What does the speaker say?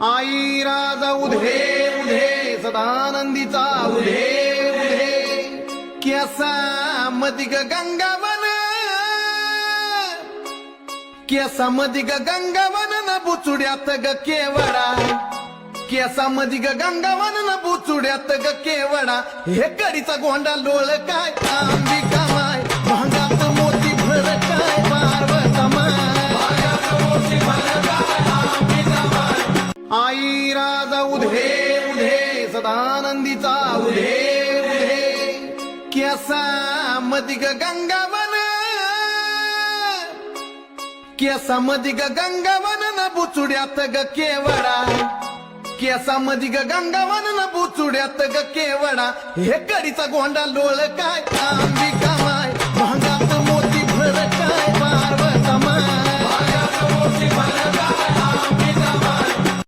आई राजा उधे उधे सदानंदीचा उधे उधे केसा मदिग गंगावन केसा मदिग गंगावन न बुचुड्यात ग केवडा केसा मदिग गंगावन न बुचुड्यात ग केवडा हे कडीचा गोंडा लोळ काय अंबिका माय भांगात मोती भर काय पार्वता माय आई राजा उधे उधे सदानंदीचा उधे उधे केसा मदिग गंगावन केसा मदिग गंगावन न बुचुड्यात ग केवडा केसा मदिग गंगावन न बुचुड्यात ग केवडा हे कडीचा गोंडा लोळ काय अंबिका माय